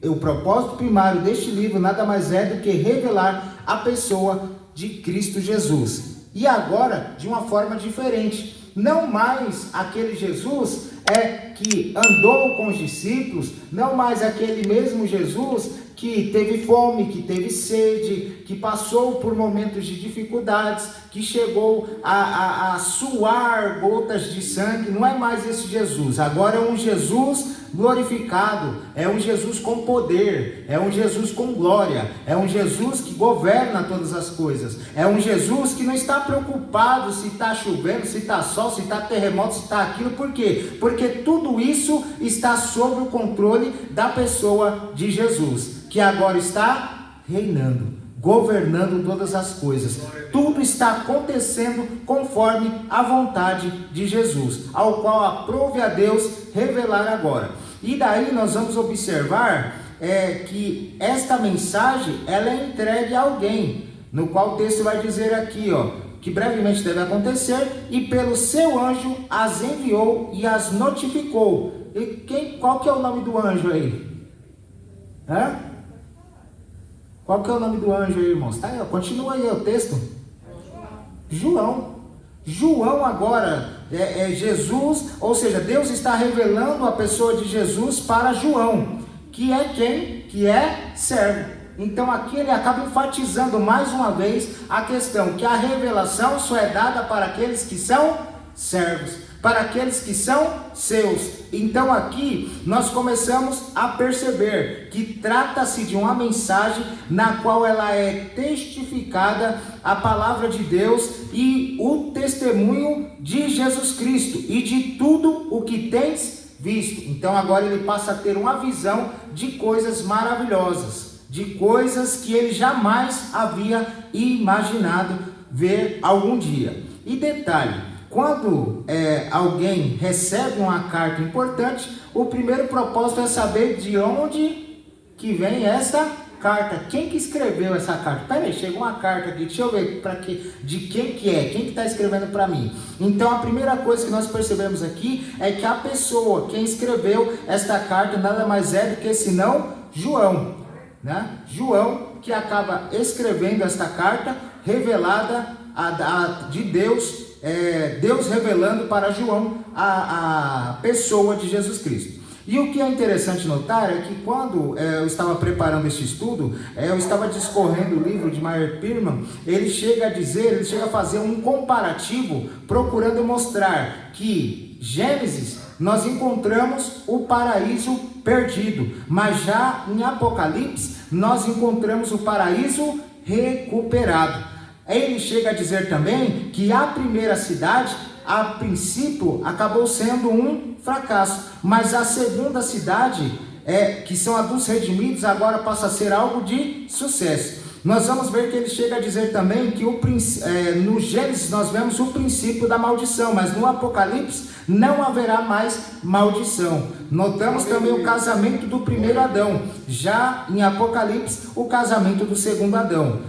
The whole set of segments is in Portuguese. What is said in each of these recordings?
o propósito primário deste livro nada mais é do que revelar a pessoa de Cristo Jesus. E agora, de uma forma diferente, não mais aquele Jesus que andou com os discípulos, não mais aquele mesmo Jesus que teve fome, que teve sede, que passou por momentos de dificuldades, que chegou a suar gotas de sangue. Não é mais esse Jesus. Agora é um Jesus glorificado, é um Jesus com poder, é um Jesus com glória, é um Jesus que governa todas as coisas, é um Jesus que não está preocupado se está chovendo, se está sol, se está terremoto, se está aquilo. Por quê? Porque tudo isso está sob o controle da pessoa de Jesus, que agora está reinando, governando todas as coisas. Tudo está acontecendo conforme a vontade de Jesus, ao qual aprove a Deus revelar agora. E daí nós vamos observar que esta mensagem ela é entregue a alguém, no qual o texto vai dizer aqui, que brevemente deve acontecer, e pelo seu anjo as enviou e as notificou. E qual que é o nome do anjo aí? Qual que é o nome do anjo aí, irmãos? Tá aí, continua aí o texto. João. João agora é Jesus, ou seja, Deus está revelando a pessoa de Jesus para João, que é quem? Que é servo. Então aqui ele acaba enfatizando mais uma vez a questão que a revelação só é dada para aqueles que são servos, para aqueles que são seus. Então aqui nós começamos a perceber que trata-se de uma mensagem na qual ela é testificada a palavra de Deus e o testemunho de Jesus Cristo e de tudo o que tens visto. Então agora ele passa a ter uma visão de coisas maravilhosas, de coisas que ele jamais havia imaginado ver algum dia. E detalhe, quando alguém recebe uma carta importante, o primeiro propósito é saber de onde que vem essa carta. Quem que escreveu essa carta? Peraí, chegou uma carta aqui, deixa eu ver de quem que é, quem que está escrevendo para mim. Então a primeira coisa que nós percebemos aqui é que a pessoa, quem escreveu esta carta, nada mais é do que senão João, né? João que acaba escrevendo esta carta revelada de Deus, Deus revelando para João a pessoa de Jesus Cristo. E o que é interessante notar é que quando eu estava preparando este estudo, eu estava discorrendo o livro de Meyer Pearman, ele chega a fazer um comparativo, procurando mostrar que Gênesis nós encontramos o paraíso perdido, mas já em Apocalipse nós encontramos o paraíso recuperado. Ele chega a dizer também que a primeira cidade, a princípio, acabou sendo um fracasso, mas a segunda cidade, que são a dos redimidos, agora passa a ser algo de sucesso. Nós vamos ver que ele chega a dizer também que no Gênesis nós vemos o princípio da maldição, mas no Apocalipse não haverá mais maldição. Notamos também o casamento do primeiro Adão, já em Apocalipse o casamento do segundo Adão.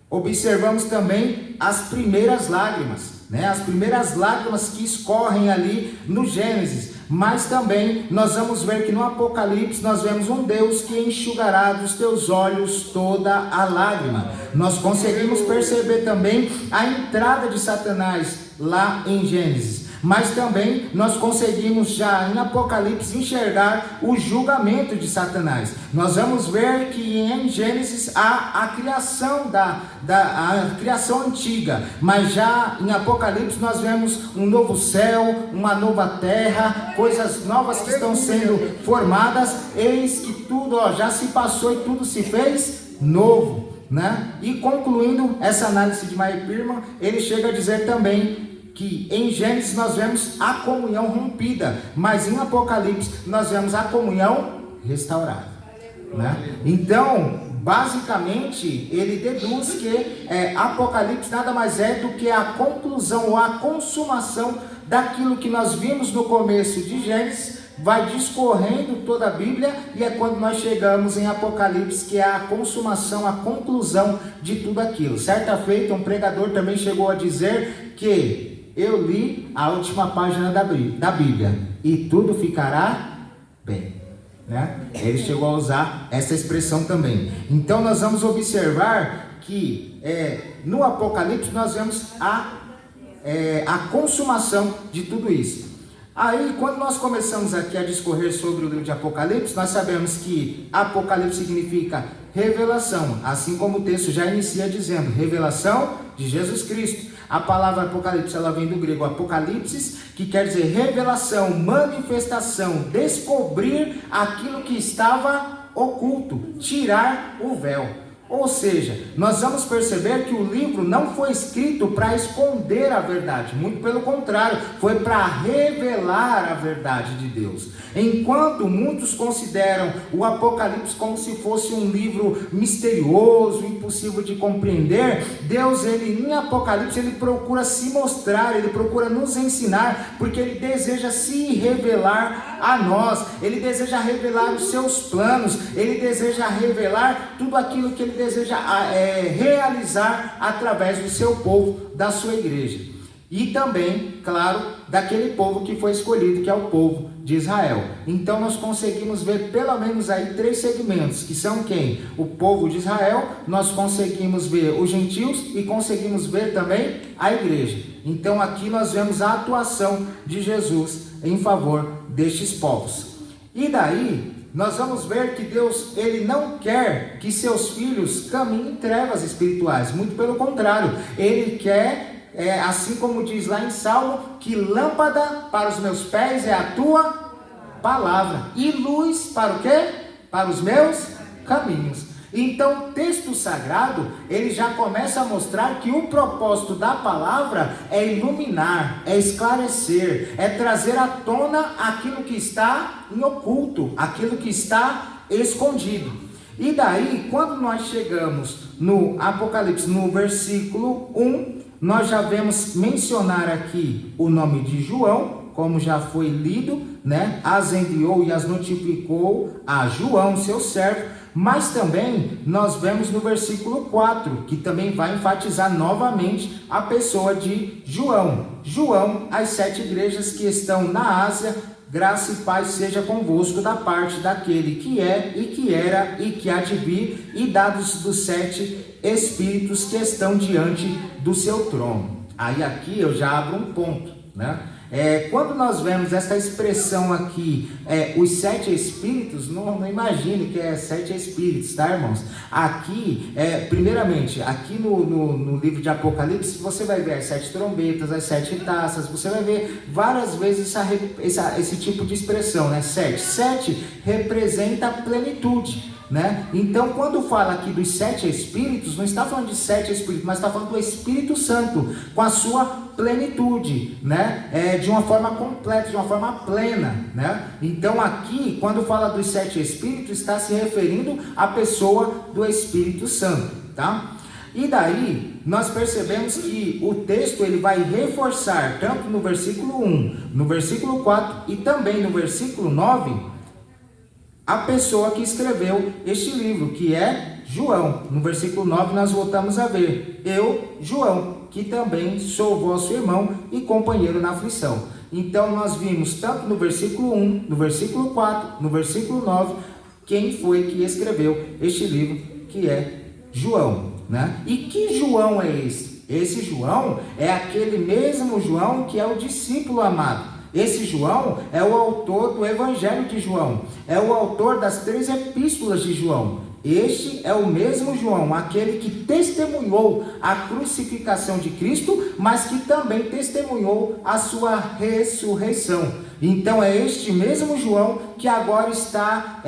Observamos também as primeiras lágrimas, as primeiras lágrimas que escorrem ali no Gênesis, mas também nós vamos ver que no Apocalipse nós vemos um Deus que enxugará dos teus olhos toda a lágrima. Nós conseguimos perceber também a entrada de Satanás lá em Gênesis, mas também nós conseguimos já em Apocalipse enxergar o julgamento de Satanás. Nós vamos ver que em Gênesis há a criação a criação antiga, mas já em Apocalipse nós vemos um novo céu, uma nova terra, coisas novas que estão sendo formadas. Eis que tudo já se passou e tudo se fez novo, E concluindo essa análise de Meyer Pearman, ele chega a dizer também que em Gênesis nós vemos a comunhão rompida, mas em Apocalipse nós vemos a comunhão restaurada, Então, basicamente, ele deduz que Apocalipse nada mais é do que a conclusão ou a consumação daquilo que nós vimos no começo de Gênesis, vai discorrendo toda a Bíblia, e é quando nós chegamos em Apocalipse, que é a consumação, a conclusão de tudo aquilo. Certa feita, um pregador também chegou a dizer que eu li a última página da Bíblia e tudo ficará bem, né? Ele chegou a usar essa expressão também. Então nós vamos observar que no Apocalipse nós vemos a consumação de tudo isso. Aí, quando nós começamos aqui a discorrer sobre o livro de Apocalipse, nós sabemos que Apocalipse significa revelação, assim como o texto já inicia dizendo, revelação de Jesus Cristo. A palavra Apocalipse, ela vem do grego apocalipsis, que quer dizer revelação, manifestação, descobrir aquilo que estava oculto, tirar o véu. Ou seja, nós vamos perceber que o livro não foi escrito para esconder a verdade, muito pelo contrário, foi para revelar a verdade de Deus. Enquanto muitos consideram o Apocalipse como se fosse um livro misterioso, impossível de compreender, Deus, em Apocalipse, ele procura se mostrar, ele procura nos ensinar, porque ele deseja se revelar a nós, ele deseja revelar os seus planos, ele deseja revelar tudo aquilo que ele deseja realizar através do seu povo, da sua igreja. E também, claro, daquele povo que foi escolhido, que é o povo de Israel. Então nós conseguimos ver pelo menos aí 3 segmentos, que são quem? O povo de Israel, nós conseguimos ver os gentios e conseguimos ver também a igreja. Então aqui nós vemos a atuação de Jesus em favor destes povos. E daí nós vamos ver que Deus, ele não quer que seus filhos caminhem em trevas espirituais, muito pelo contrário, ele quer, assim como diz lá em Salmo, que lâmpada para os meus pés é a tua palavra, e luz para o quê? Para os meus caminhos. Então o texto sagrado, ele já começa a mostrar que o propósito da palavra é iluminar, é esclarecer, é trazer à tona aquilo que está em oculto, aquilo que está escondido. E daí, quando nós chegamos no Apocalipse, no versículo 1, nós já vemos mencionar aqui o nome de João, como já foi lido, né? As enviou e as notificou a João, seu servo. Mas também nós vemos no versículo 4, que também vai enfatizar novamente a pessoa de João. João, as 7 igrejas que estão na Ásia, graça e paz seja convosco da parte daquele que é e que era e que há de vir, e dados dos 7 espíritos que estão diante do seu trono. Aí aqui eu já abro um ponto, né? Quando nós vemos essa expressão aqui, os 7 espíritos, não imagine que é 7 espíritos, tá, irmãos? Aqui, primeiramente, aqui no livro de Apocalipse, você vai ver as 7 trombetas, as 7 taças, você vai ver várias vezes esse tipo de expressão, né? 7 representa a plenitude, né? Então, quando fala aqui dos 7 espíritos, não está falando de 7 espíritos, mas está falando do Espírito Santo, com a sua plenitude, né? De uma forma completa, de uma forma plena, né? Então aqui, quando fala dos 7 espíritos, está se referindo à pessoa do Espírito Santo, tá? E daí, nós percebemos que o texto, ele vai reforçar, tanto no versículo 1, no versículo 4 e também no versículo 9, a pessoa que escreveu este livro, que é João. No versículo 9 nós voltamos a ver, eu, João, que também sou vosso irmão e companheiro na aflição. Então nós vimos tanto no versículo 1, no versículo 4, no versículo 9, quem foi que escreveu este livro, que é João, né? E que João é esse? Esse João é aquele mesmo João que é o discípulo amado. Esse João é o autor do Evangelho de João, é o autor das 3 epístolas de João. Este é o mesmo João, aquele que testemunhou a crucificação de Cristo, mas que também testemunhou a sua ressurreição. Então é este mesmo João que agora está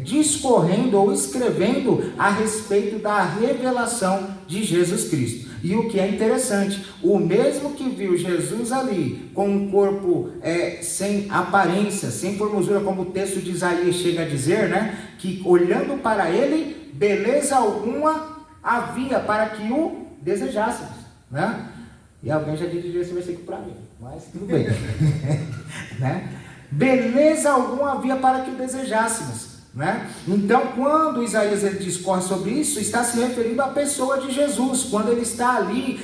discorrendo ou escrevendo a respeito da revelação de Jesus Cristo. E o que é interessante, o mesmo que viu Jesus ali, com um corpo sem aparência, sem formosura, como o texto de Isaías chega a dizer, né? Que olhando para ele, beleza alguma havia para que o desejássemos, né? E alguém já dirigiu esse versículo para mim, mas tudo bem. Né? Beleza alguma havia para que o desejássemos. né? Então, quando Isaías ele discorre sobre isso, está se referindo à pessoa de Jesus, quando ele está ali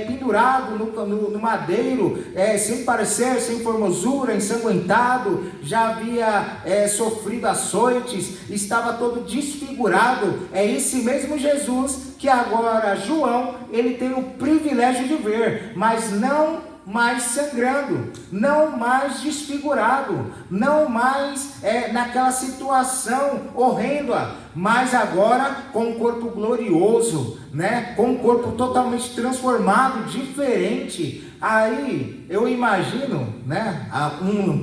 pendurado no madeiro, sem parecer, sem formosura, ensanguentado, já havia sofrido açoites, estava todo desfigurado. É esse mesmo Jesus que agora João ele tem o privilégio de ver, mas não mais sangrando, não mais desfigurado, não mais naquela situação horrenda, mas agora com um corpo glorioso, né? Com um corpo totalmente transformado, diferente. Aí eu imagino, né?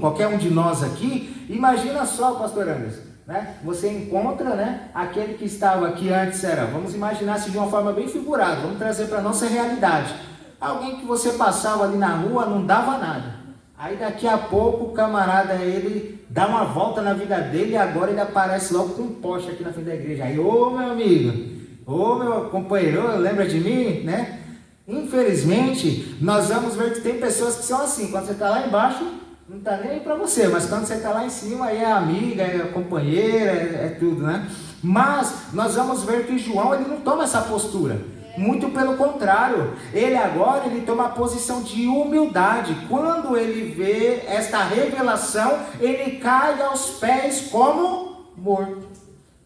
Qualquer um de nós aqui, imagina só, pastor Anderson, né? Você encontra, né? Aquele que estava aqui antes vamos imaginar se de uma forma bem figurada, vamos trazer para a nossa realidade. Alguém que você passava ali na rua, não dava nada. Aí daqui a pouco o camarada, ele dá uma volta na vida dele e agora ele aparece logo com um poste aqui na frente da igreja. Aí, ô meu amigo, ô meu companheiro, lembra de mim, né? Infelizmente, nós vamos ver que tem pessoas que são assim, quando você está lá embaixo, não está nem aí para você, mas quando você está lá em cima, aí é amiga, é companheira, é tudo, né? Mas nós vamos ver que João, ele não toma essa postura. Muito pelo contrário, ele agora toma a posição de humildade. Quando ele vê esta revelação, ele cai aos pés como morto,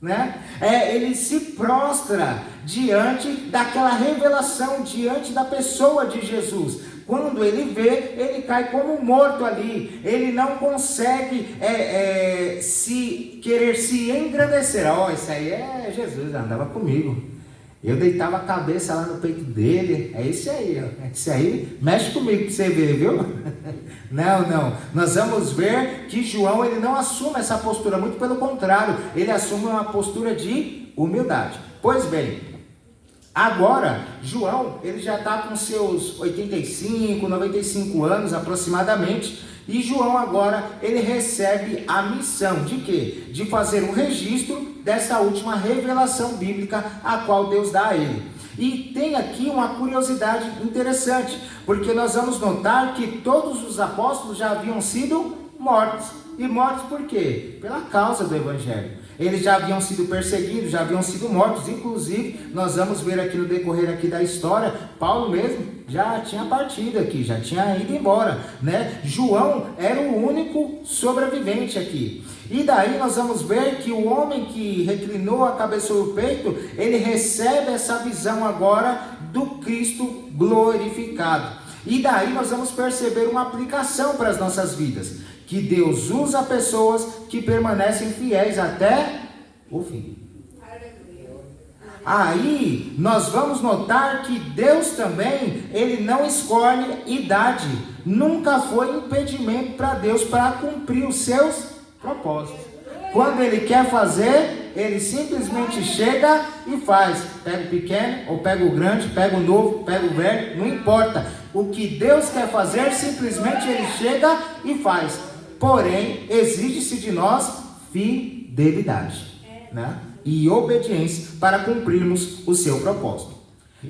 né? Ele se prostra diante daquela revelação, diante da pessoa de Jesus. Quando ele vê, ele cai como morto ali. Ele não consegue querer se engrandecer. Esse aí é Jesus, andava comigo. Eu deitava a cabeça lá no peito dele. É esse aí, ó. Esse aí mexe comigo para você ver, viu? Não. Nós vamos ver que João ele não assume essa postura, muito pelo contrário, ele assume uma postura de humildade. Pois bem, agora João ele já está com seus 85, 95 anos aproximadamente. E João agora, ele recebe a missão de quê? De fazer um registro dessa última revelação bíblica a qual Deus dá a ele. E tem aqui uma curiosidade interessante, porque nós vamos notar que todos os apóstolos já haviam sido mortos. E mortos por quê? Pela causa do Evangelho. Eles já haviam sido perseguidos, já haviam sido mortos. Inclusive, nós vamos ver aqui no decorrer aqui da história, Paulo mesmo já tinha partido aqui, já tinha ido embora, né? João era o único sobrevivente aqui. E daí nós vamos ver que o homem que reclinou a cabeça sobre o peito, ele recebe essa visão agora do Cristo glorificado. E daí nós vamos perceber uma aplicação para as nossas vidas, que Deus usa pessoas que permanecem fiéis até o fim. Aí nós vamos notar que Deus também, ele não escolhe idade. Nunca foi impedimento para Deus para cumprir os seus propósitos. Quando ele quer fazer, ele simplesmente chega e faz. Pega o pequeno ou pega o grande, pega o novo, pega o velho, não importa. O que Deus quer fazer, simplesmente ele chega e faz. Porém, exige-se de nós fidelidade, né? E obediência para cumprirmos o seu propósito.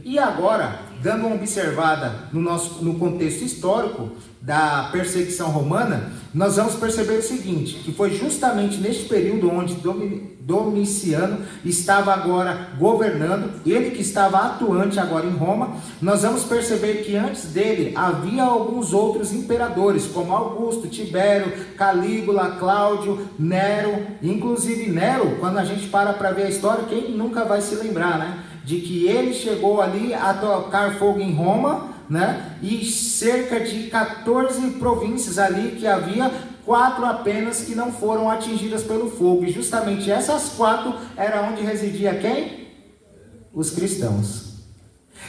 E agora, dando uma observada no contexto histórico da perseguição romana, nós vamos perceber o seguinte, que foi justamente neste período onde Domiciano estava agora governando, ele que estava atuante agora em Roma. Nós vamos perceber que antes dele havia alguns outros imperadores, como Augusto, Tibério, Calígula, Cláudio, Nero. Inclusive Nero, quando a gente para ver a história, quem nunca vai se lembrar, né? De que ele chegou ali a tocar fogo em Roma, né? E cerca de 14 províncias ali que havia, 4 apenas que não foram atingidas pelo fogo. E justamente essas 4 era onde residia quem? Os cristãos.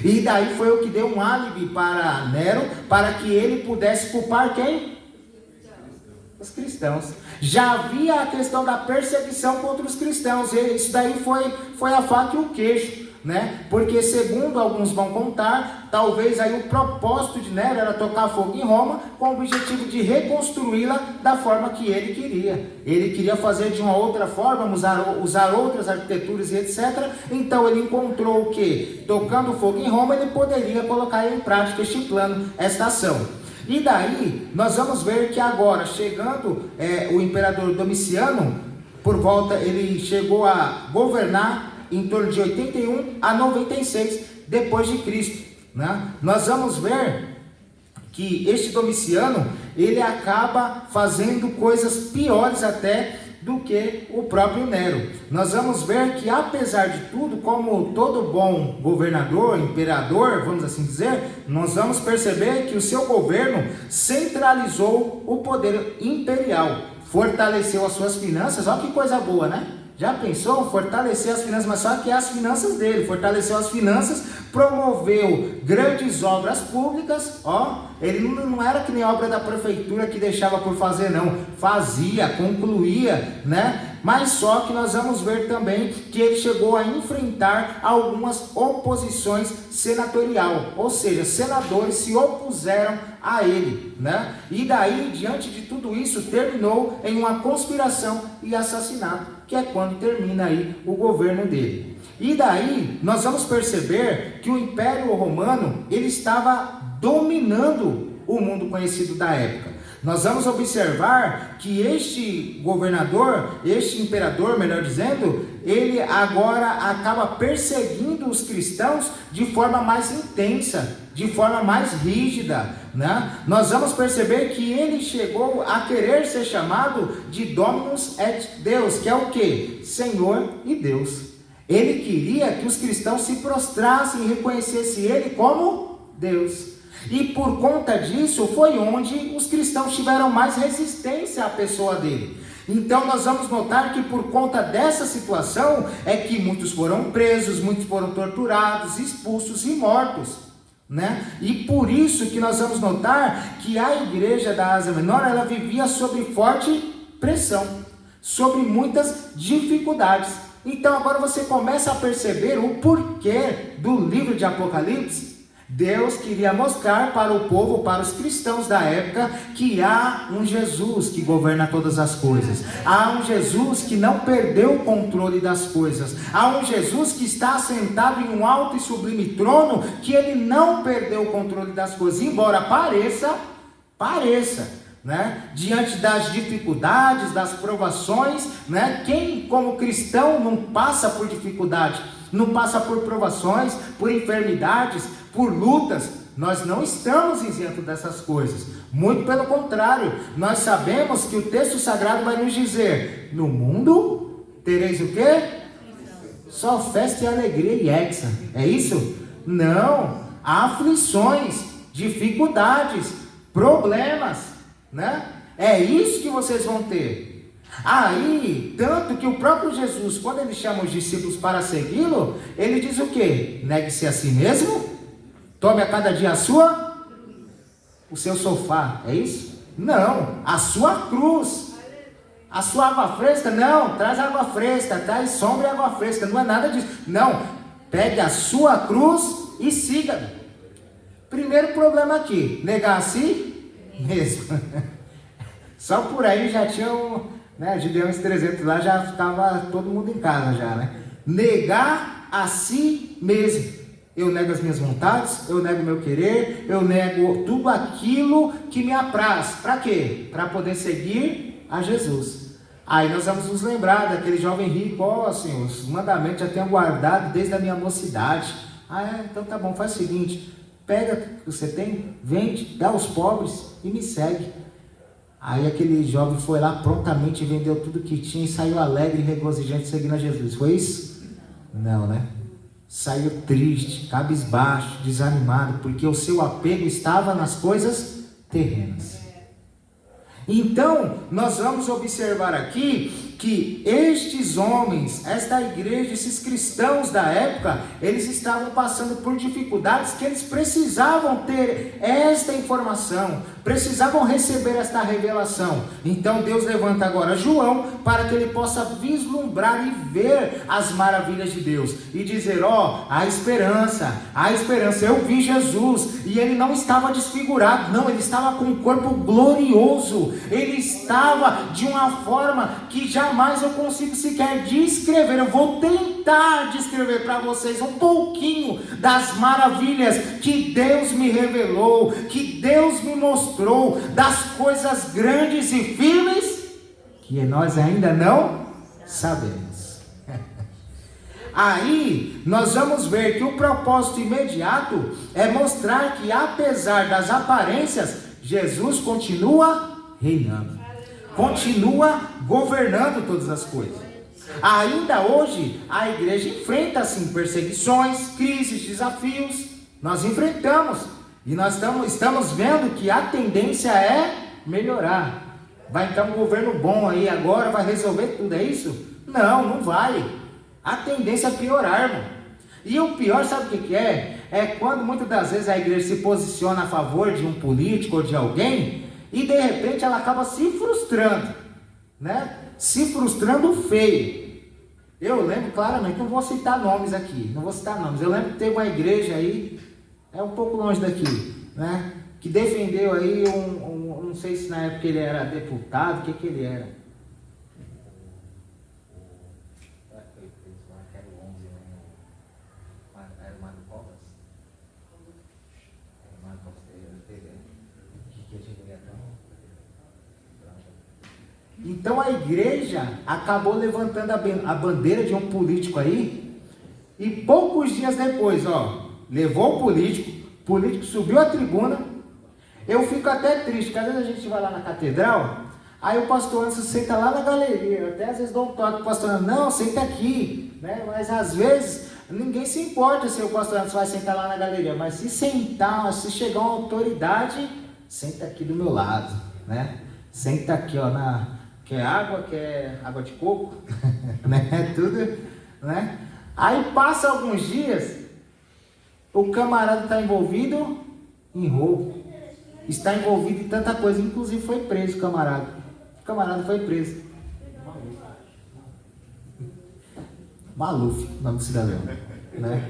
E daí foi o que deu um álibi para Nero, para que ele pudesse culpar quem? Os cristãos. Já havia a questão da perseguição contra os cristãos. E isso daí foi a faca e o queixo, né? Porque segundo alguns vão contar, talvez aí o propósito de Nero era tocar fogo em Roma com o objetivo de reconstruí-la da forma que ele queria. Ele queria fazer de uma outra forma, usar outras arquiteturas e etc. Então ele encontrou o que? Tocando fogo em Roma, ele poderia colocar em prática este plano, esta ação. E daí nós vamos ver que agora, chegando o imperador Domiciano, por volta, ele chegou a governar em torno de 81 a 96 depois de Cristo, né? Nós vamos ver que este Domiciano, ele acaba fazendo coisas piores até do que o próprio Nero. Nós vamos ver que, apesar de tudo, como todo bom governador, imperador, vamos assim dizer, nós vamos perceber que o seu governo centralizou o poder imperial, fortaleceu as suas finanças. Olha que coisa boa, né? Já pensou? Fortalecer as finanças, mas só que as finanças dele, fortaleceu as finanças, promoveu grandes obras públicas, ele não era que nem obra da prefeitura que deixava por fazer, não, fazia, concluía, né? Mas só que nós vamos ver também que ele chegou a enfrentar algumas oposições senatorial, ou seja, senadores se opuseram a ele, né? E daí, diante de tudo isso, terminou em uma conspiração e assassinato, que é quando termina aí o governo dele. E daí, nós vamos perceber que o Império Romano, ele estava dominando o mundo conhecido da época. Nós vamos observar que este governador, este imperador, melhor dizendo, ele agora acaba perseguindo os cristãos de forma mais intensa, de forma mais rígida, né? Nós vamos perceber que ele chegou a querer ser chamado de Dominus et Deus, que é o que? Senhor e Deus. Ele queria que os cristãos se prostrassem e reconhecessem ele como Deus. E por conta disso foi onde os cristãos tiveram mais resistência à pessoa dele. Então nós vamos notar que por conta dessa situação é que muitos foram presos, muitos foram torturados, expulsos e mortos, né? E por isso que nós vamos notar que a igreja da Ásia Menor, ela vivia sob forte pressão, sobre muitas dificuldades. Então agora você começa a perceber o porquê do livro de Apocalipse. Deus queria mostrar para o povo, para os cristãos da época, que há um Jesus que governa todas as coisas. Há um Jesus que não perdeu o controle das coisas. Há um Jesus que está assentado em um alto e sublime trono, que ele não perdeu o controle das coisas, embora pareça, né? Diante das dificuldades, das provações, né? Quem como cristão não passa por dificuldade, não passa por provações, por enfermidades, por lutas? Nós não estamos isentos dessas coisas, muito pelo contrário, nós sabemos que o texto sagrado vai nos dizer: no mundo tereis o quê? Só festa e alegria e hexa. É isso? Não, há aflições, dificuldades, problemas, né? É isso que vocês vão ter. Aí, tanto que o próprio Jesus, quando ele chama os discípulos para segui-lo, ele diz o quê? Negue-se a si mesmo, tome a cada dia o seu sofá, é isso? Não, a sua cruz, a sua água fresca, não, traz água fresca, traz sombra e água fresca, não é nada disso, não, pegue a sua cruz e siga-me. Primeiro problema aqui, negar a si mesmo, só por aí já tinham, né, Gideões 300 lá, já estava todo mundo em casa já, né? Negar a si mesmo. Eu nego as minhas vontades, eu nego o meu querer, eu nego tudo aquilo que me apraz. Para quê? Para poder seguir a Jesus. Aí nós vamos nos lembrar daquele jovem rico: assim, os mandamentos já tenho guardado desde a minha mocidade. Então tá bom, faz o seguinte, pega o que você tem, vende, dá aos pobres e me segue. Aí aquele jovem foi lá prontamente, vendeu tudo que tinha e saiu alegre e regozijante seguindo a Jesus. Foi isso? Não, né? Saiu triste, cabisbaixo, desanimado, porque o seu apego estava nas coisas terrenas. Então, nós vamos observar aqui que estes homens, esta igreja, esses cristãos da época, eles estavam passando por dificuldades que eles precisavam ter esta informação, precisavam receber esta revelação. Então Deus levanta agora João para que ele possa vislumbrar e ver as maravilhas de Deus e dizer: há esperança, eu vi Jesus e ele não estava desfigurado, não, ele estava com um corpo glorioso, ele estava de uma forma que jamais eu consigo sequer descrever. Eu vou tentar descrever para vocês um pouquinho das maravilhas que Deus me revelou, que Deus me mostrou, das coisas grandes e firmes que nós ainda não Sabemos. Aí nós vamos ver que o propósito imediato é mostrar que, apesar das aparências, Jesus continua reinando, continua governando todas as coisas. Ainda hoje a igreja enfrenta assim perseguições, crises, desafios. Nós enfrentamos e nós estamos vendo que a tendência é melhorar. Vai então um governo bom aí agora, vai resolver tudo, é isso? Não, não vai. A tendência é piorar, irmão. E o pior, sabe o que é? É quando muitas das vezes a igreja se posiciona a favor de um político ou de alguém e de repente ela acaba se frustrando, né? Se frustrando feio. Eu lembro claramente, não vou citar nomes aqui, eu lembro que teve uma igreja aí, é um pouco longe daqui, né? Que defendeu aí não sei se na época ele era deputado, o que ele era? Então a igreja acabou levantando a bandeira de um político aí, e poucos dias depois, levou o político subiu a tribuna. Eu fico até triste, porque às vezes a gente vai lá na catedral, aí o pastor Anderson senta lá na galeria, eu até às vezes dou um toque pro pastor Anderson, não, senta aqui, né? Mas às vezes ninguém se importa se o pastor Anderson vai sentar lá na galeria, mas se sentar, se chegar uma autoridade, senta aqui do meu lado, né? Senta aqui, quer água de coco, né? Tudo, né? Aí passa alguns dias, o camarada está envolvido em roubo, está envolvido em tanta coisa, inclusive foi preso o camarada foi preso. Maluf, nome do cidadão, né?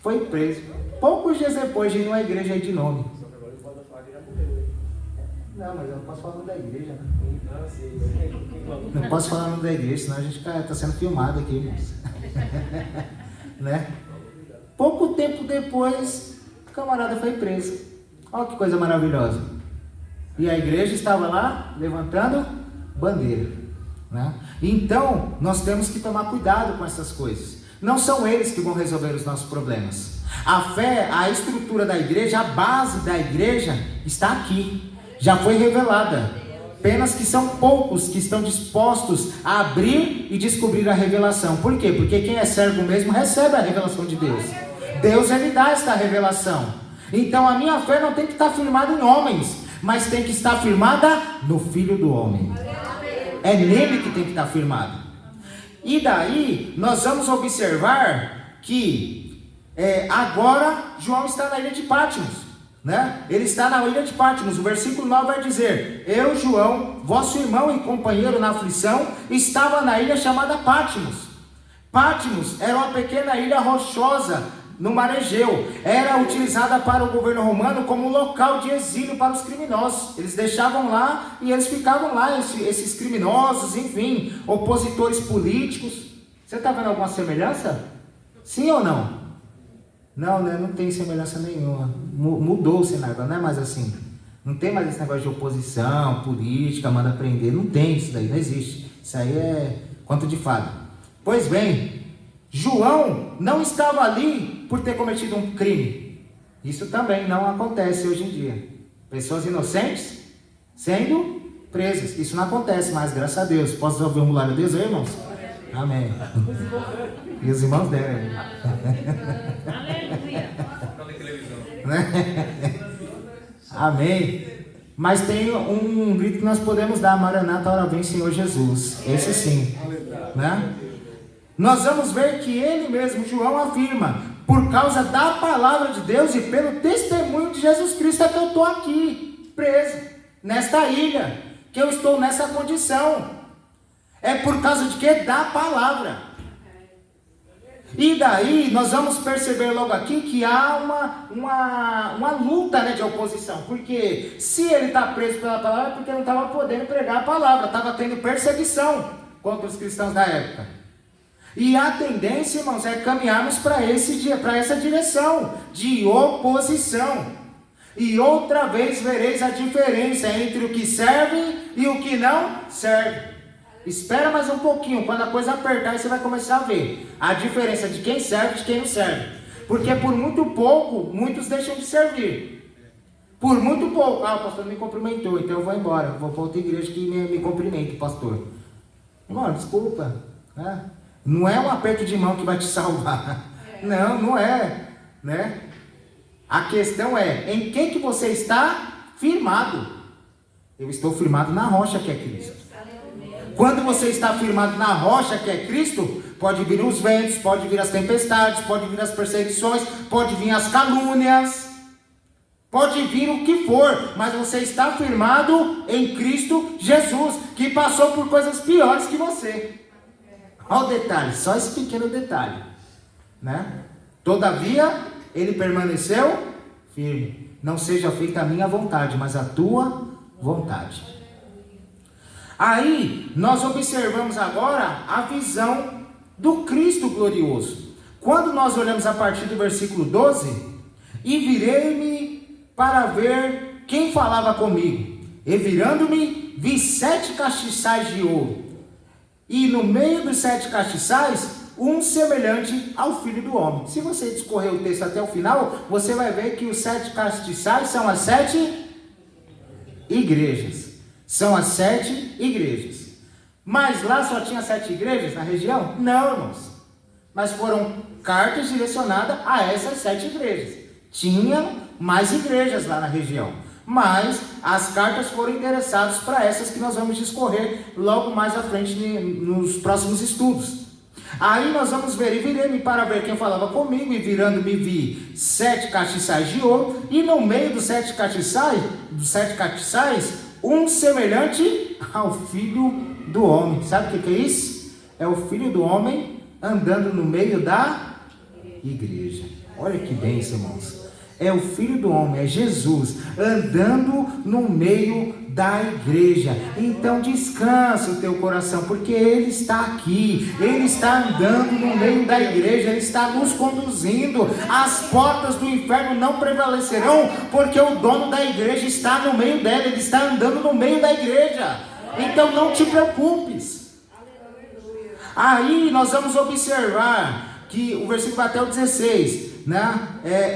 Foi preso. Poucos dias depois de ir numa igreja aí de nome. Não, mas eu não posso falar o nome da igreja, né? Não posso falar o nome da igreja, senão a gente está sendo filmado aqui, moço. Né? Pouco tempo depois, o camarada foi preso. Olha que coisa maravilhosa. E a igreja estava lá levantando bandeira, né? Então, nós temos que tomar cuidado com essas coisas. Não são eles que vão resolver os nossos problemas. A fé, a estrutura da igreja, a base da igreja está aqui. Já foi revelada. Apenas que são poucos que estão dispostos a abrir e descobrir a revelação. Por quê? Porque quem é servo mesmo recebe a revelação de Deus. Deus, ele dá esta revelação. Então a minha fé não tem que estar firmada em homens, mas tem que estar firmada no Filho do Homem. É nele que tem que estar firmada. E daí nós vamos observar que agora João está na ilha de Patmos, né? Ele está na ilha de Patmos. O versículo 9 vai dizer: eu, João, vosso irmão e companheiro na aflição, estava na ilha chamada Patmos. Patmos era uma pequena ilha rochosa no mar Egeu. Era utilizada para o governo romano como local de exílio para os criminosos. Eles deixavam lá e eles ficavam lá, esses criminosos, enfim, opositores políticos. Você está vendo alguma semelhança? Sim ou não? Não, né? Não tem semelhança nenhuma. Mudou o cenário, não é mais assim. Não tem mais esse negócio de oposição, política, manda prender. Não tem isso daí, não existe. Isso aí é conto de fada. Pois bem, João não estava ali por ter cometido um crime. Isso também não acontece hoje em dia. Pessoas inocentes sendo presas. Isso não acontece mais, graças a Deus. Posso ouvir um glória a Deus aí, irmãos? Amém. E os irmãos deram. Amém. Mas tem um grito que nós podemos dar: Maranata, ora vem, Senhor Jesus. Esse sim, né? Nós vamos ver que ele mesmo, João, afirma: por causa da palavra de Deus e pelo testemunho de Jesus Cristo é que eu estou aqui, preso, nesta ilha, que eu estou nessa condição. É por causa de quê? Da palavra. E daí nós vamos perceber logo aqui que há uma luta, né, de oposição. Porque se ele está preso pela palavra, é porque não estava podendo pregar a palavra, estava tendo perseguição contra os cristãos da época. E a tendência, irmãos, é caminharmos para essa direção de oposição. E outra vez vereis a diferença entre o que serve e o que não serve. Espera mais um pouquinho, quando a coisa apertar, você vai começar a ver a diferença de quem serve e de quem não serve. Porque por muito pouco, muitos deixam de servir. Por muito pouco. O pastor me cumprimentou, então eu vou embora. Vou para outra igreja que me cumprimente, pastor. Irmão, desculpa. Né? Não é um aperto de mão que vai te salvar. Não, não é. Né? A questão é, em quem que você está firmado? Eu estou firmado na rocha que é Cristo. Quando você está firmado na rocha que é Cristo, pode vir os ventos, pode vir as tempestades, pode vir as perseguições, pode vir as calúnias, pode vir o que for, mas você está firmado em Cristo Jesus, que passou por coisas piores que você. Olha o detalhe, só esse pequeno detalhe, né? Todavia, ele permaneceu firme. Não seja feita a minha vontade, mas a tua vontade. Aí, nós observamos agora a visão do Cristo glorioso. Quando nós olhamos a partir do versículo 12, e virei-me para ver quem falava comigo. E virando-me, vi 7 castiçais de ouro. E no meio dos 7 castiçais, um semelhante ao Filho do Homem. Se você discorrer o texto até o final, você vai ver que os 7 castiçais são as 7 igrejas. São as 7 igrejas. Mas lá só tinha 7 igrejas na região? Não, irmãos. Mas foram cartas direcionadas a essas 7 igrejas. Tinha mais igrejas lá na região. Mas as cartas foram endereçadas para essas que nós vamos discorrer logo mais à frente nos próximos estudos. Aí nós vamos ver, e virei-me para ver quem falava comigo, e virando-me vi 7 castiçais de ouro, e no meio dos 7 castiçais, um semelhante ao Filho do Homem. Sabe o que é isso? É o Filho do Homem andando no meio da igreja. Olha que bênção, irmãos. É o Filho do Homem, é Jesus, andando no meio da igreja. Então descansa o teu coração, porque Ele está aqui, Ele está andando no meio da igreja, Ele está nos conduzindo. As portas do inferno não prevalecerão, porque o dono da igreja está no meio dela, Ele está andando no meio da igreja. Então não te preocupes. Aí nós vamos observar que o versículo vai até o 16.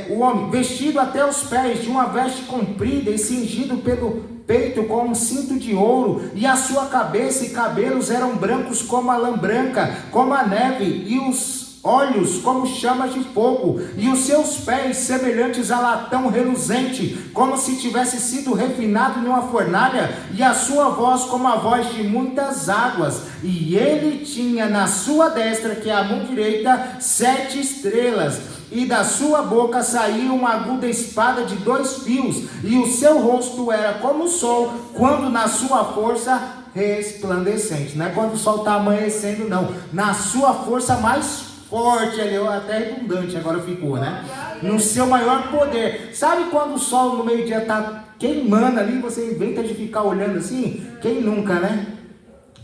O homem vestido até os pés de uma veste comprida e cingido pelo peito com um cinto de ouro, e a sua cabeça e cabelos eram brancos como a lã branca, como a neve, e os olhos como chamas de fogo, e os seus pés semelhantes a latão reluzente, como se tivesse sido refinado numa fornalha, e a sua voz como a voz de muitas águas. E ele tinha na sua destra, que é a mão direita, 7 estrelas, e da sua boca saía uma aguda espada de 2 fios, e o seu rosto era como o sol, quando na sua força resplandecente. Não é quando o sol está amanhecendo, não. Na sua força mais forte, ali, até redundante agora ficou, né? No seu maior poder. Sabe quando o sol no meio-dia está queimando ali, você inventa de ficar olhando assim? Quem nunca, né?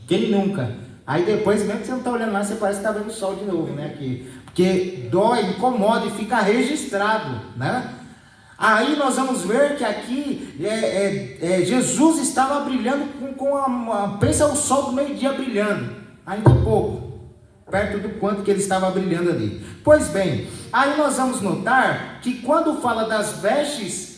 Quem nunca? Aí depois, mesmo que você não está olhando lá, você parece que está vendo o sol de novo, né? Porque dói, incomoda e fica registrado, né? Aí nós vamos ver que aqui Jesus estava brilhando pensa o sol do meio-dia brilhando, ainda pouco, perto do quanto que ele estava brilhando ali. Pois bem, aí nós vamos notar que quando fala das vestes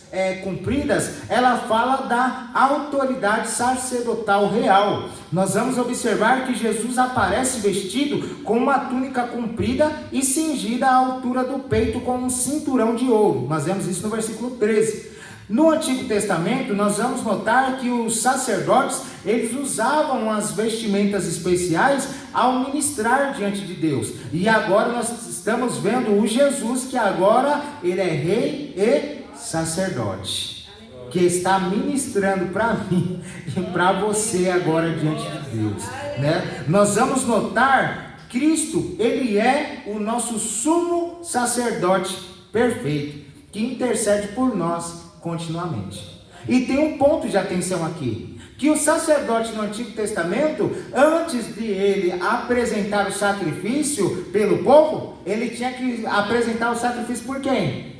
cumpridas, ela fala da autoridade sacerdotal real. Nós vamos observar que Jesus aparece vestido com uma túnica comprida e cingida à altura do peito com um cinturão de ouro. Nós vemos isso no versículo 13. No Antigo Testamento, nós vamos notar que os sacerdotes, eles usavam as vestimentas especiais ao ministrar diante de Deus. E agora nós estamos vendo o Jesus, que agora ele é rei e sacerdote, que está ministrando para mim e para você agora diante de Deus, né? Nós vamos notar, Cristo, ele é o nosso sumo sacerdote perfeito, que intercede por nós continuamente. E tem um ponto de atenção aqui, que o sacerdote no Antigo Testamento, antes de ele apresentar o sacrifício pelo povo, ele tinha que apresentar o sacrifício por quem?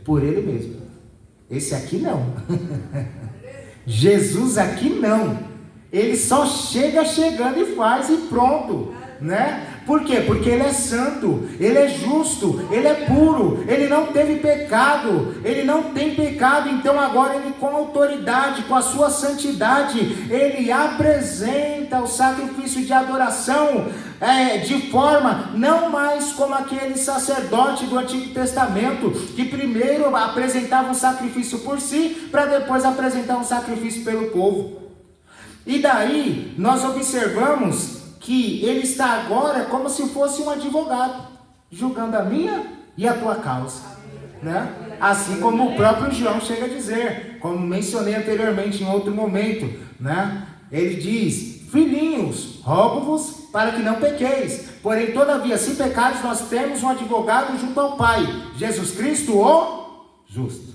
Por ele mesmo. Esse aqui não. Jesus aqui não. Ele só chega chegando e faz e pronto, né? Por quê? Porque Ele é santo, Ele é justo, Ele é puro, Ele não teve pecado, Ele não tem pecado. Então agora Ele, com autoridade, com a sua santidade, Ele apresenta o sacrifício de adoração de forma não mais como aquele sacerdote do Antigo Testamento, que primeiro apresentava um sacrifício por si, para depois apresentar um sacrifício pelo povo. E daí nós observamos que ele está agora como se fosse um advogado, julgando a minha e a tua causa, né? Assim como o próprio João chega a dizer, como mencionei anteriormente em outro momento, né? Ele diz: filhinhos, rogo-vos para que não pequeis, porém todavia se pecares, nós temos um advogado junto ao Pai, Jesus Cristo o justo.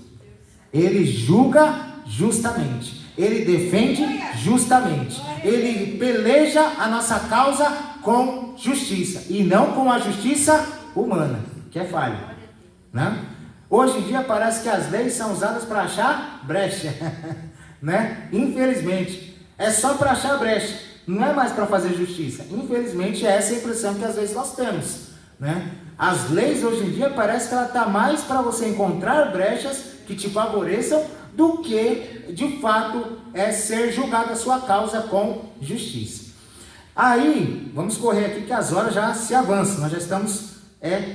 Ele julga justamente, Ele defende justamente, Ele peleja a nossa causa com justiça, e não com a justiça humana, que é falha, né? Hoje em dia parece que as leis são usadas para achar brecha, né? Infelizmente, é só para achar brecha, não é mais para fazer justiça. Infelizmente, é essa a impressão que às vezes nós temos, né? As leis hoje em dia parece que ela está mais para você encontrar brechas que te favoreçam, do que de fato ser julgada a sua causa com justiça. Aí, vamos correr aqui que as horas já se avançam, nós já estamos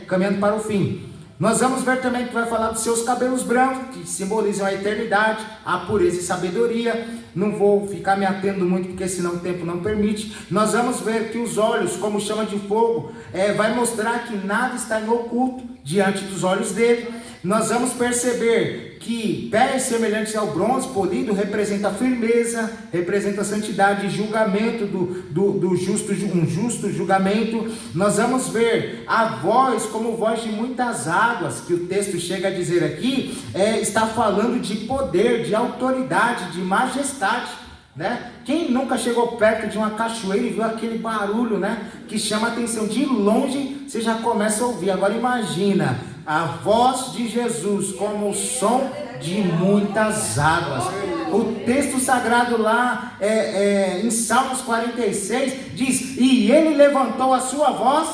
caminhando para o fim. Nós vamos ver também que vai falar dos seus cabelos brancos, que simbolizam a eternidade, a pureza e sabedoria. Não vou ficar me atendo muito, porque senão o tempo não permite. Nós vamos ver que os olhos, como chama de fogo, vai mostrar que nada está em oculto diante dos olhos dele. Nós vamos perceber que pés semelhantes ao bronze polido representa firmeza, representa santidade e julgamento um justo julgamento. Nós vamos ver a voz como voz de muitas águas, que o texto chega a dizer aqui, está falando de poder, de autoridade, de majestade, né? Quem nunca chegou perto de uma cachoeira e viu aquele barulho, né, que chama a atenção? De longe você já começa a ouvir. Agora imagina a voz de Jesus como o som de muitas águas. O texto sagrado lá em Salmos 46 diz: e ele levantou a sua voz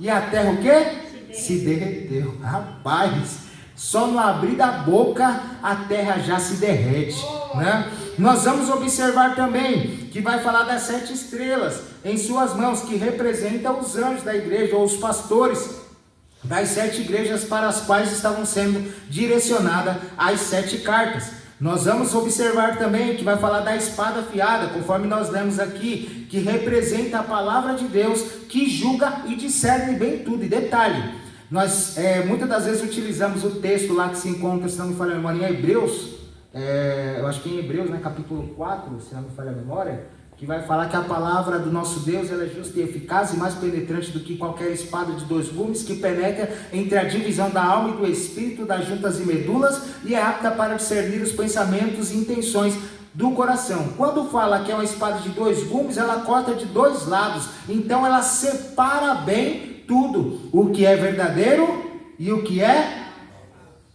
e a terra o quê? Se derreteu. Rapaz, só no abrir da boca a terra já se derrete, né? Nós vamos observar também que vai falar das 7 estrelas em suas mãos, que representam os anjos da igreja, ou os pastores das 7 igrejas para as quais estavam sendo direcionadas as 7 cartas. Nós vamos observar também que vai falar da espada afiada, conforme nós lemos aqui, que representa a palavra de Deus, que julga e discerne bem tudo. E detalhe, nós muitas das vezes utilizamos o texto lá que se encontra, se não me falha a memória, em Hebreus, eu acho que em Hebreus, né, capítulo 4, se não me falha a memória, que vai falar que a palavra do nosso Deus ela é justa e eficaz e mais penetrante do que qualquer espada de 2 gumes, que penetra entre a divisão da alma e do espírito, das juntas e medulas, e é apta para discernir os pensamentos e intenções do coração. Quando fala que é uma espada de 2 gumes, ela corta de 2 lados, então ela separa bem tudo, o que é verdadeiro e o que é...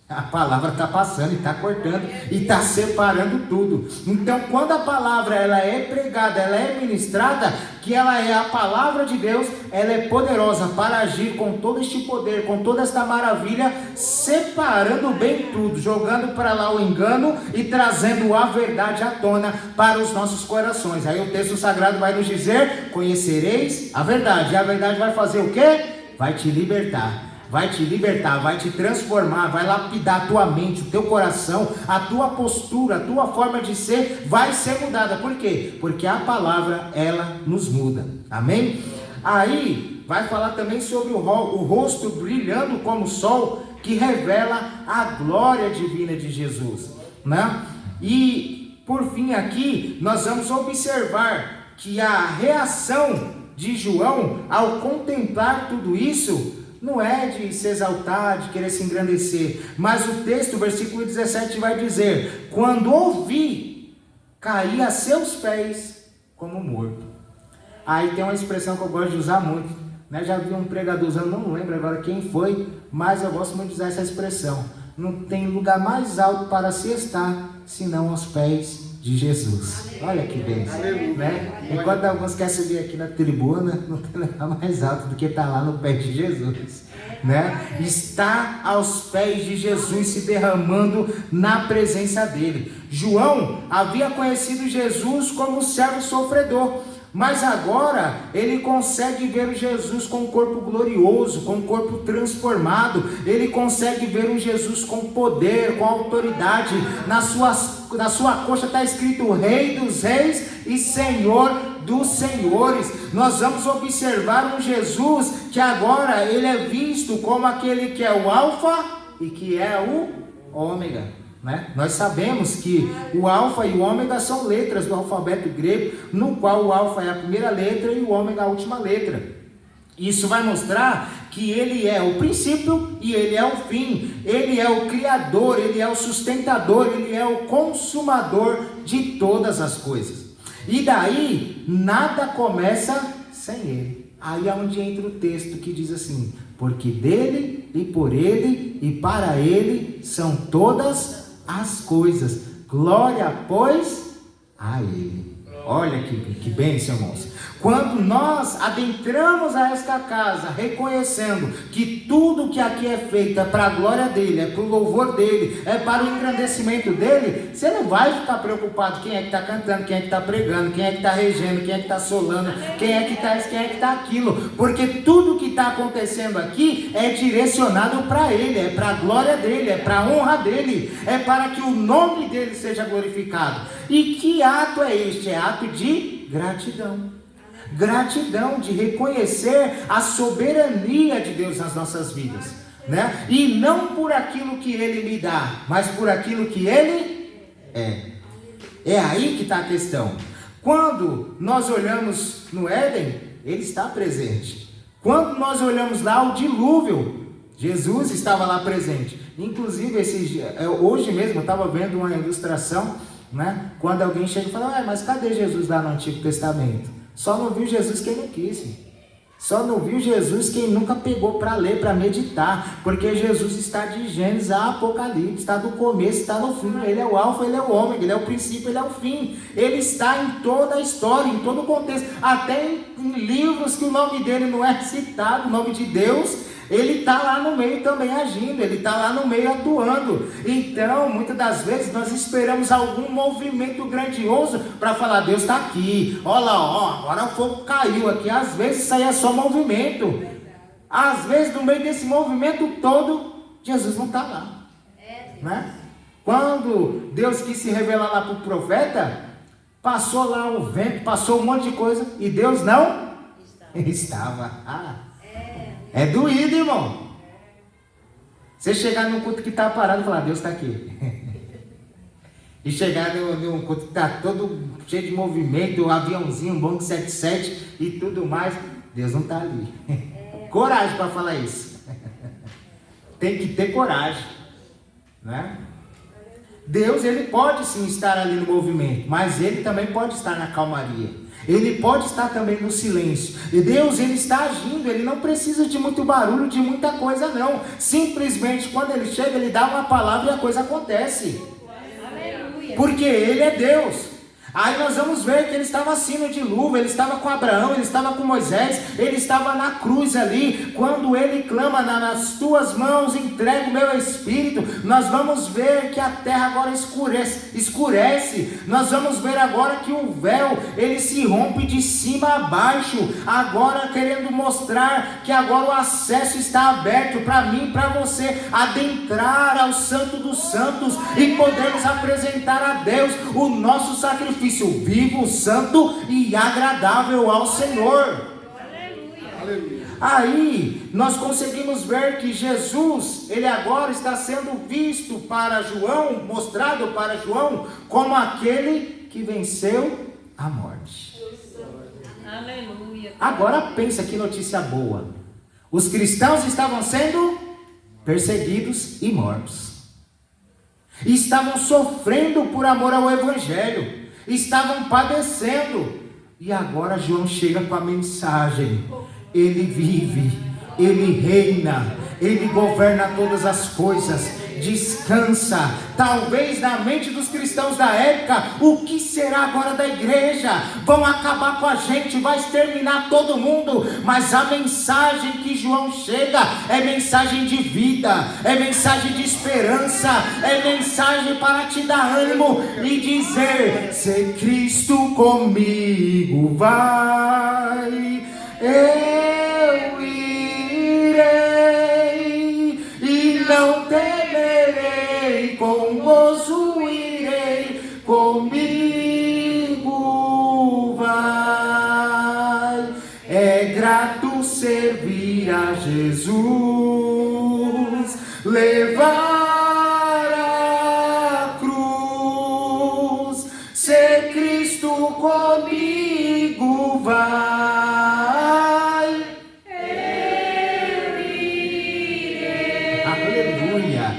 A palavra está passando e está cortando e está separando tudo. Então, quando a palavra ela é pregada, ela é ministrada, que ela é a palavra de Deus, ela é poderosa para agir com todo este poder, com toda esta maravilha, separando bem tudo, jogando para lá o engano e trazendo a verdade à tona para os nossos corações. Aí o texto sagrado vai nos dizer: conhecereis a verdade, e a verdade vai fazer o quê? Vai te libertar. Vai te libertar, vai te transformar, vai lapidar a tua mente, o teu coração, a tua postura, a tua forma de ser vai ser mudada. Por quê? Porque a palavra, ela nos muda. Amém? Aí vai falar também sobre o rosto brilhando como o sol, que revela a glória divina de Jesus, né? E por fim aqui nós vamos observar que a reação de João ao contemplar tudo isso não é de se exaltar, de querer se engrandecer, mas o texto, versículo 17 vai dizer: quando ouvi, caí a seus pés como morto. Aí tem uma expressão que eu gosto de usar muito, né? Já vi um pregador usando, não lembro agora quem foi, mas eu gosto muito de usar essa expressão: não tem lugar mais alto para se estar, senão aos pés de Jesus. Olha que bênção, né? Enquanto alguns querem subir aqui na tribuna, não tem lugar mais alto do que estar lá no pé de Jesus, né? Está aos pés de Jesus, se derramando na presença dele. João havia conhecido Jesus como servo sofredor, mas agora ele consegue ver o Jesus com um corpo glorioso, com um corpo transformado. Ele consegue ver um Jesus com poder, com autoridade. Na sua coxa está escrito Rei dos Reis e Senhor dos Senhores. Nós vamos observar um Jesus que agora ele é visto como aquele que é o Alfa e que é o Ômega. Né? Nós sabemos que o alfa e o ômega são letras do alfabeto grego, no qual o alfa é a primeira letra e o ômega a última letra. Isso vai mostrar que ele é o princípio e ele é o fim. Ele é o criador, ele é o sustentador, ele é o consumador de todas as coisas. E daí nada começa sem ele. Aí é onde entra o texto que diz assim: porque dele e por ele e para ele são todas as coisas, glória pois a ele. Olha que bênção, irmãos. Quando nós adentramos a esta casa, reconhecendo que tudo que aqui é feito é para a glória dele, é para o louvor dele, é para o engrandecimento dele, você não vai ficar preocupado quem é que está cantando, quem é que está pregando, quem é que está regendo, quem é que está solando, quem é que está isso, quem é que está aquilo, porque tudo que está acontecendo aqui é direcionado para ele, é para a glória dele, é para a honra dele, é para que o nome dele seja glorificado. E que ato é este? É ato de gratidão. Gratidão de reconhecer a soberania de Deus nas nossas vidas, né? E não por aquilo que Ele me dá, mas por aquilo que Ele é. É aí que está a questão. Quando nós olhamos no Éden, Ele está presente. Quando nós olhamos lá o dilúvio, Jesus estava lá presente. Inclusive, hoje mesmo eu estava vendo uma ilustração, né? Quando alguém chega e fala: mas cadê Jesus lá no Antigo Testamento? Só não viu Jesus quem não quis. Só não viu Jesus quem nunca pegou para ler, para meditar. Porque Jesus está de Gênesis a Apocalipse, está do começo, está no fim. Ele é o alfa, ele é o ômega, ele é o princípio, ele é o fim. Ele está em toda a história, em todo o contexto. Até em livros que o nome dele não é citado, o nome de Deus, ele está lá no meio também agindo, ele está lá no meio atuando. Então, muitas das vezes, nós esperamos algum movimento grandioso para falar: Deus está aqui, olha lá, agora o fogo caiu aqui. Às vezes isso aí é só movimento. Às vezes, no meio desse movimento todo, Jesus não está lá, né? Quando Deus quis se revelar lá para o profeta, passou lá o vento, passou um monte de coisa, e Deus não estava. É doído, irmão. Você chegar num culto que está parado e falar: Deus está aqui. E chegar num culto que está todo cheio de movimento, um aviãozinho, um Boeing 77 e tudo mais, Deus não está ali. Coragem para falar isso. Tem que ter coragem, né? Deus, ele pode sim estar ali no movimento, mas ele também pode estar na calmaria. Ele pode estar também no silêncio. E Deus, ele está agindo. Ele não precisa de muito barulho, de muita coisa não. Simplesmente quando ele chega, ele dá uma palavra e a coisa acontece. Aleluia. Porque ele é Deus. Aí nós vamos ver que ele estava assim no dilúvio, ele estava com Abraão, ele estava com Moisés, ele estava na cruz ali, quando ele clama: nas tuas mãos entrego o meu espírito. Nós vamos ver que a terra agora escurece, nós vamos ver agora que o véu, ele se rompe de cima a baixo, agora querendo mostrar que agora o acesso está aberto para mim e para você, adentrar ao Santo dos Santos e podermos apresentar a Deus o nosso sacrifício vivo, santo e agradável ao Senhor. Aleluia. Aí nós conseguimos ver que Jesus, ele agora está sendo visto para João, mostrado para João como aquele que venceu a morte. Aleluia. Agora pensa que notícia boa. Os cristãos estavam sendo perseguidos e mortos. Estavam sofrendo por amor ao Evangelho. Estavam padecendo, e agora João chega com a mensagem: ele vive, ele reina, ele governa todas as coisas. descansa. Talvez na mente dos cristãos da época, o que será agora da igreja? Vão acabar com a gente, vai exterminar todo mundo. Mas a mensagem que João chega é mensagem de vida, é mensagem de esperança, é mensagem para te dar ânimo e dizer: se Cristo comigo vai, eu irei e não temerei, com gozo irei, comigo vai. É grato servir a Jesus, levar a cruz, se Cristo comigo vai, eu irei. Aleluia.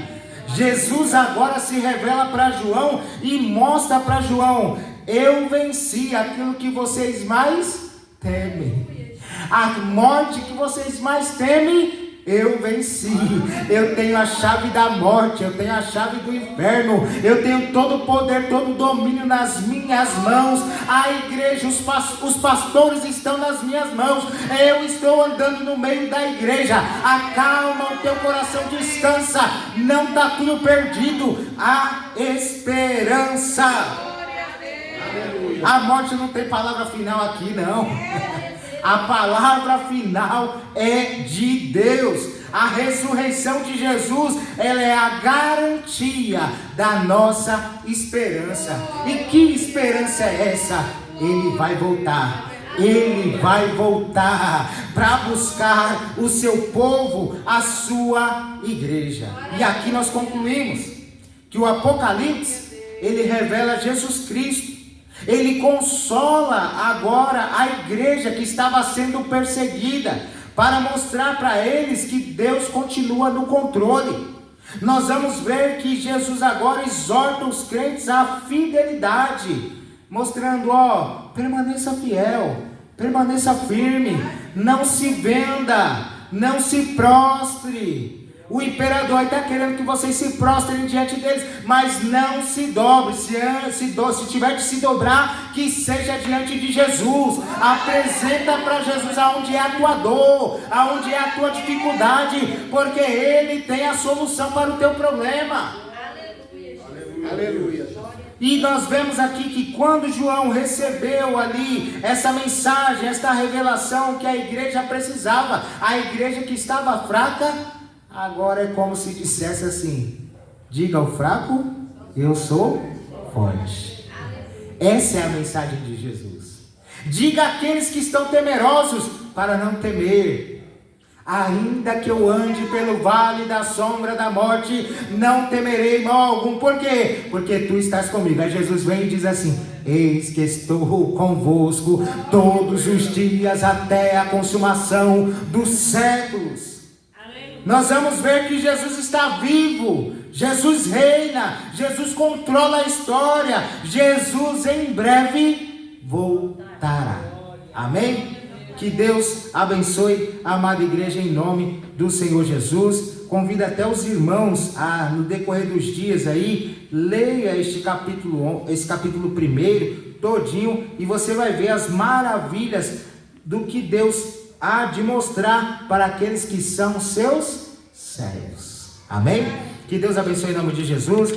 Jesus agora se revela para João e mostra para João: eu venci aquilo que vocês mais temem. A morte que vocês mais temem, eu venci. Eu tenho a chave da morte, eu tenho a chave do inferno, eu tenho todo o poder, todo o domínio nas minhas mãos. A igreja, os pastores estão nas minhas mãos. Eu estou andando no meio da igreja. Acalma o teu coração, descansa. Não está tudo perdido. Há esperança. A morte não tem palavra final aqui, não. A palavra final é de Deus. A ressurreição de Jesus, ela é a garantia da nossa esperança. E que esperança é essa? Ele vai voltar. Ele vai voltar para buscar o seu povo, a sua igreja. E aqui nós concluímos que o Apocalipse, ele revela Jesus Cristo. Ele consola agora a igreja que estava sendo perseguida, para mostrar para eles que Deus continua no controle. Nós vamos ver que Jesus agora exorta os crentes à fidelidade, mostrando: permaneça fiel, permaneça firme, não se venda, não se prostre. O imperador está querendo que vocês se prostrem diante deles, mas não se dobre. Se tiver de se dobrar, que seja diante de Jesus. Apresenta para Jesus aonde é a tua dor, aonde é a tua dificuldade, porque Ele tem a solução para o teu problema. Aleluia. Aleluia. E nós vemos aqui que quando João recebeu ali essa mensagem, esta revelação que a igreja precisava, a igreja que estava fraca, agora é como se dissesse assim: diga ao fraco, eu sou forte. Essa é a mensagem de Jesus. Diga àqueles que estão temerosos para não temer. Ainda que eu ande pelo vale da sombra da morte, não temerei mal algum. Por quê? Porque tu estás comigo. Aí Jesus vem e diz assim: eis que estou convosco todos os dias até a consumação dos séculos. Nós vamos ver que Jesus está vivo, Jesus reina, Jesus controla a história, Jesus em breve voltará. Amém? Que Deus abençoe a amada igreja em nome do Senhor Jesus. Convido até os irmãos a, no decorrer dos dias aí, leia este capítulo 1 todinho, e você vai ver as maravilhas do que Deus há de mostrar para aqueles que são seus servos. Amém? Que Deus abençoe em nome de Jesus.